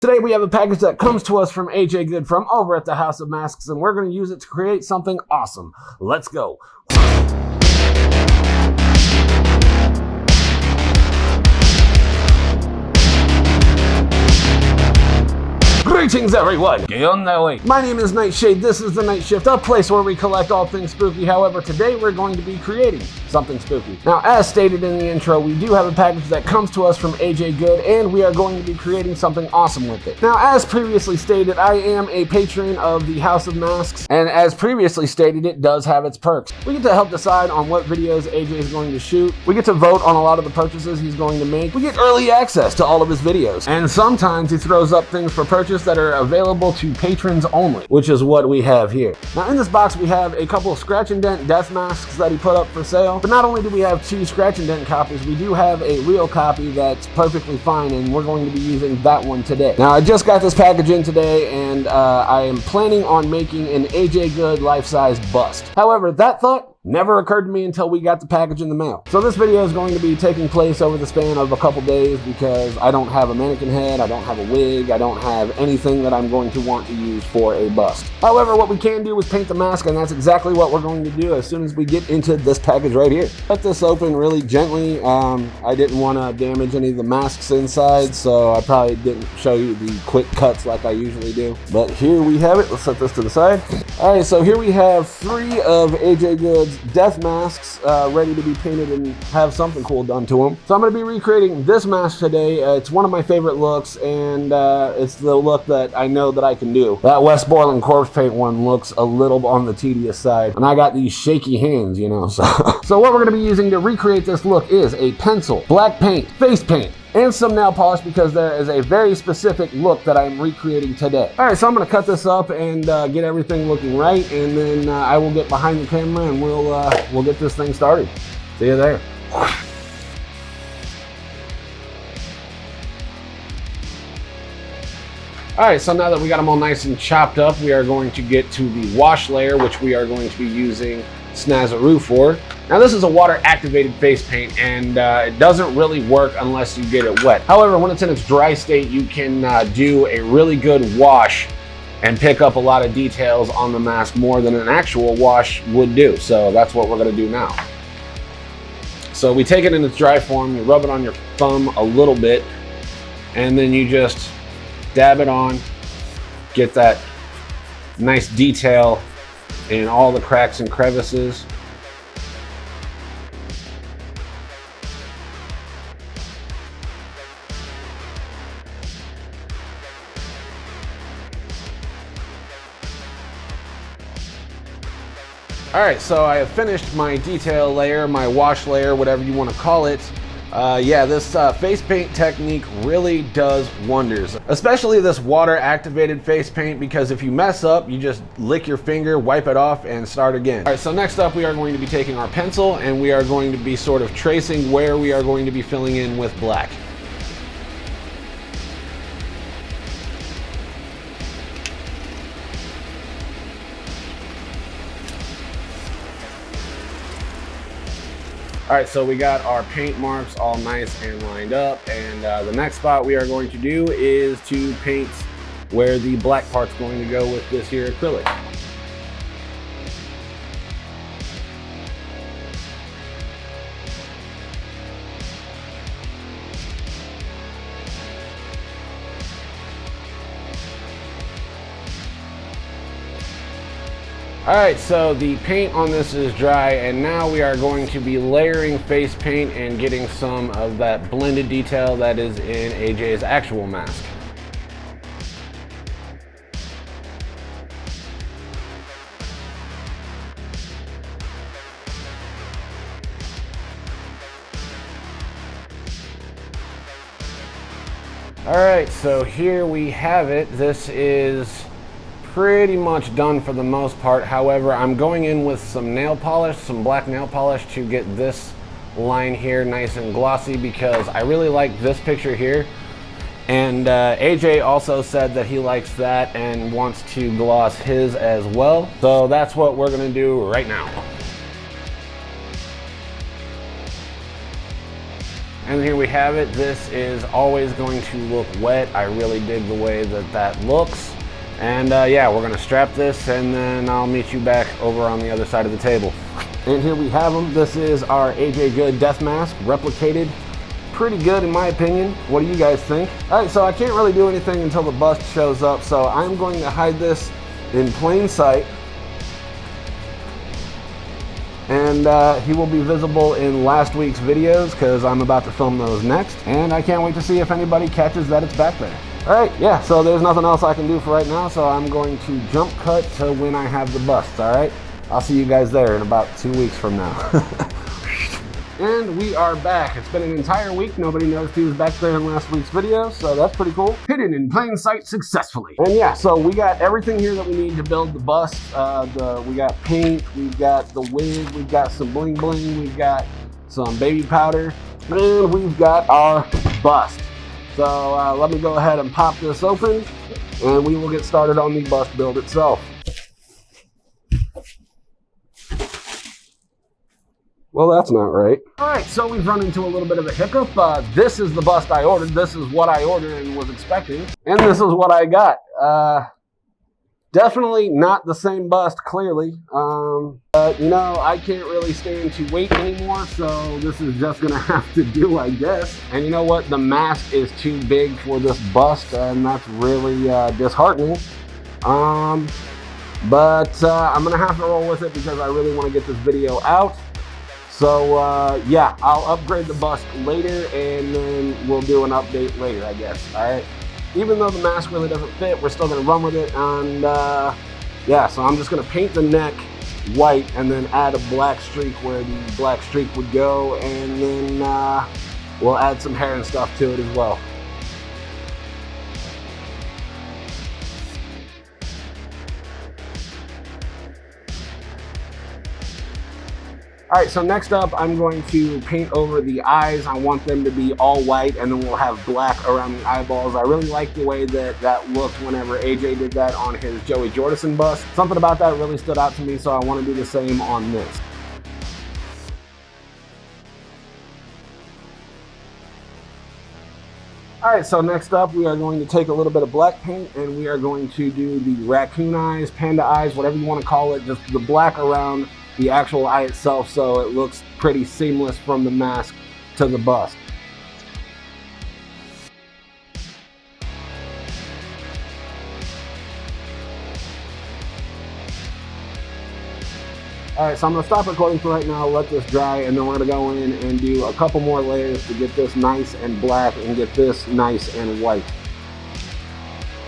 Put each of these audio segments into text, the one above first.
Today we have a package that comes to us from AJ Good from over at the House of Masks, and we're going to use it to create something awesome. Let's go. Greetings everyone! Get on that way. My name is Nightshade, this is the Night Shift, a place where we collect all things spooky. However, today we're going to be creating something spooky. Now, as stated in the intro, we do have a package that comes to us from AJ Good, and we are going to be creating something awesome with it. Now, as previously stated, I am a patron of the House of Masks, and as previously stated, it does have its perks. We get to help decide on what videos AJ is going to shoot. We get to vote on a lot of the purchases he's going to make. We get early access to all of his videos, and sometimes he throws up things for purchase that are available to patrons only, which is what we have here. Now, in this box, we have a couple of scratch and dent death masks that he put up for sale. But not only do we have two scratch and dent copies, we do have a real copy that's perfectly fine, and we're going to be using that one today. Now, I just got this package in today, and I am planning on making an AJ Good life-size bust. However, that thought never occurred to me until we got the package in the mail. So this video is going to be taking place over the span of a couple days because I don't have a mannequin head, I don't have a wig, I don't have anything that I'm going to want to use for a bust. However, what we can do is paint the mask, and that's exactly what we're going to do as soon as we get into this package right here. Cut this open really gently. I didn't want to damage any of the masks inside, so I probably didn't show you the quick cuts like I usually do. But here we have it. Let's set this to the side. Alright, so here we have 3 of AJ Good's death masks ready to be painted and have something cool done to them. So I'm going to be recreating this mask today. It's one of my favorite looks, and it's the look that I know that I can do. That West Borland corpse paint one looks a little on the tedious side, and I got these shaky hands, you know. So what we're going to be using to recreate this look is a pencil, black paint, face paint, and some nail polish, because there is a very specific look that I'm recreating today. All right, so I'm gonna cut this up and get everything looking right, and then I will get behind the camera and we'll get this thing started. See you there. All right, so now that we got them all nice and chopped up, we are going to get to the wash layer, which we are going to be using Snazzaroo for. Now, this is a water-activated face paint, and it doesn't really work unless you get it wet. However, when it's in its dry state, you can do a really good wash and pick up a lot of details on the mask more than an actual wash would do. So that's what we're gonna do now. So we take it in its dry form, you rub it on your thumb a little bit, and then you just dab it on, get that nice detail in all the cracks and crevices. All right, so I have finished my detail layer, my wash layer, whatever you want to call it. Yeah, this face paint technique really does wonders, especially this water activated face paint, because if you mess up, you just lick your finger, wipe it off, and start again. All right, so next up, we are going to be taking our pencil, and we are going to be sort of tracing where we are going to be filling in with black. All right, so we got our paint marks all nice and lined up, and the next spot we are going to do is to paint where the black part's going to go with this here acrylic. All right, so the paint on this is dry, and now we are going to be layering face paint and getting some of that blended detail that is in AJ's actual mask. All right, so here we have it. This is pretty much done for the most part. However, I'm going in with some nail polish, some black nail polish, to get this line here nice and glossy, because I really like this picture here, and AJ also said that he likes that and wants to gloss his as well. So that's what we're gonna do right now. And here we have it. This is always going to look wet. I really dig the way that that looks. And yeah, we're gonna strap this and then I'll meet you back over on the other side of the table. And here we have them. This is our AJ Good death mask, replicated. Pretty good in my opinion. What do you guys think? All right, so I can't really do anything until the bust shows up, so I'm going to hide this in plain sight. And he will be visible in last week's videos because I'm about to film those next. And I can't wait to see if anybody catches that it's back there. All right, yeah, so there's nothing else I can do for right now, so I'm going to jump cut to when I have the bust, all right? I'll see you guys there in about 2 weeks from now. And we are back. It's been an entire week. Nobody noticed he was back there in last week's video, so that's pretty cool. Hidden in plain sight successfully. And yeah, so we got everything here that we need to build the bust. We got paint, we've got the wig, we've got some bling bling, we've got some baby powder, and we've got our bust. So let me go ahead and pop this open, and we will get started on the bust build itself. Well, that's not right. All right, so we've run into a little bit of a hiccup. This is the bust I ordered. This is what I ordered and was expecting. And this is what I got. Definitely not the same bust, clearly. But, you know, I can't really stand to wait anymore, so this is just gonna have to do, I guess. And you know what? The mask is too big for this bust, and that's really disheartening. But I'm gonna have to roll with it because I really want to get this video out. So yeah, I'll upgrade the bust later and then we'll do an update later, I guess, all right? Even though the mask really doesn't fit, we're still gonna run with it. And yeah, so I'm just gonna paint the neck white and then add a black streak where the black streak would go, and then we'll add some hair and stuff to it as well. All right, so next up, I'm going to paint over the eyes. I want them to be all white, and then we'll have black around the eyeballs. I really like the way that that looked whenever AJ did that on his Joey Jordison bust. Something about that really stood out to me, so I want to do the same on this. All right, so next up, we are going to take a little bit of black paint, and we are going to do the raccoon eyes, panda eyes, whatever you want to call it, just the black around the actual eye itself, so it looks pretty seamless from the mask to the bust. All right, so I'm gonna stop recording for right now, let this dry, and then we're gonna go in and do a couple more layers to get this nice and black and get this nice and white.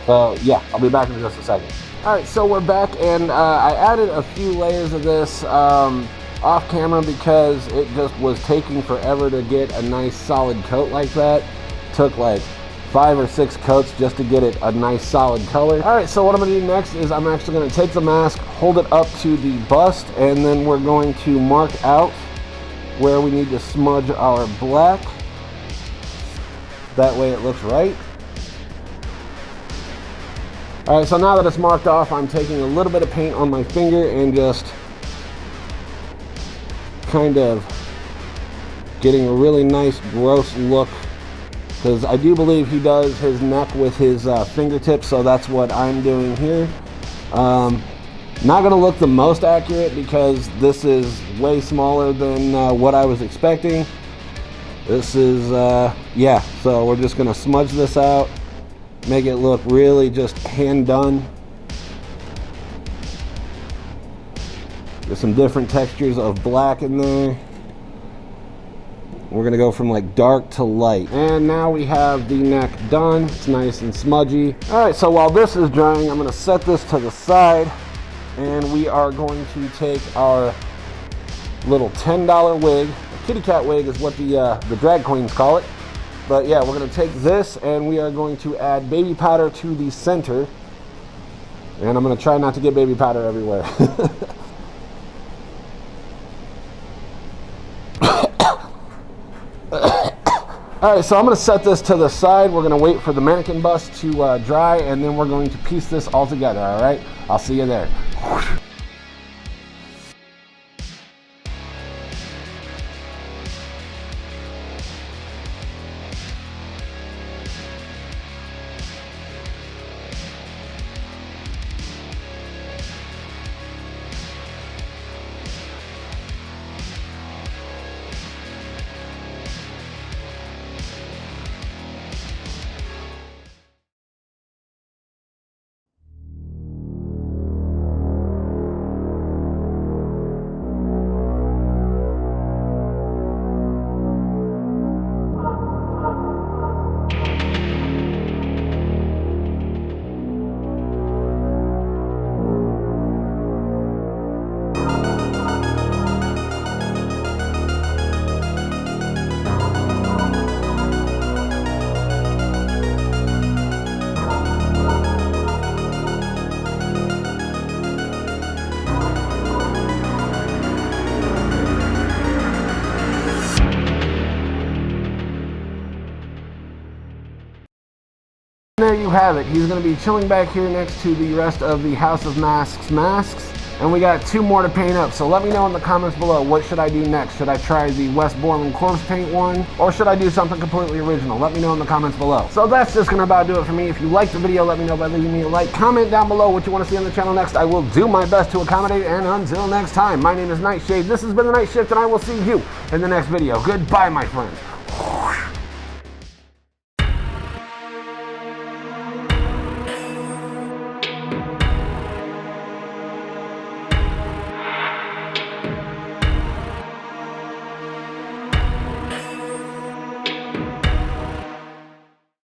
So yeah, I'll be back in just a second. All right, so we're back, and I added a few layers of this off camera because it just was taking forever to get a nice solid coat like that. Took like 5 or 6 coats just to get it a nice solid color. All right, so what I'm gonna do next is I'm actually gonna take the mask, hold it up to the bust, and then we're going to mark out where we need to smudge our black. That way it looks right. All right, so now that it's marked off, I'm taking a little bit of paint on my finger and just kind of getting a really nice gross look, because I do believe he does his neck with his fingertips, so that's what I'm doing here. Not gonna look the most accurate because this is way smaller than what I was expecting. This is, yeah, so we're just gonna smudge this out. Make it look really just hand done. There's some different textures of black in there. We're gonna go from like dark to light. And now we have the neck done. It's nice and smudgy. All right, so while this is drying, I'm gonna set this to the side, and we are going to take our little $10 wig. A kitty cat wig is what the drag queens call it. But yeah, we're gonna take this and we are going to add baby powder to the center. And I'm gonna try not to get baby powder everywhere. All right, so I'm gonna set this to the side. We're gonna wait for the mannequin bust to dry, and then we're going to piece this all together, all right? I'll see you there. you have it. He's going to be chilling back here next to the rest of the House of masks. And we got 2 more to paint up, so let me know in the comments below, what should I do next? Should I try the Westmoreland corpse paint one, or should I do something completely original? Let me know in the comments below. So that's just gonna about do it for me. If you liked the video, let me know by leaving me a like. Comment down below what you want to see on the channel next. I will do my best to accommodate, and until next time, my name is Nightshade. This has been The Night Shift, and I will see you in the next video. Goodbye, my friends.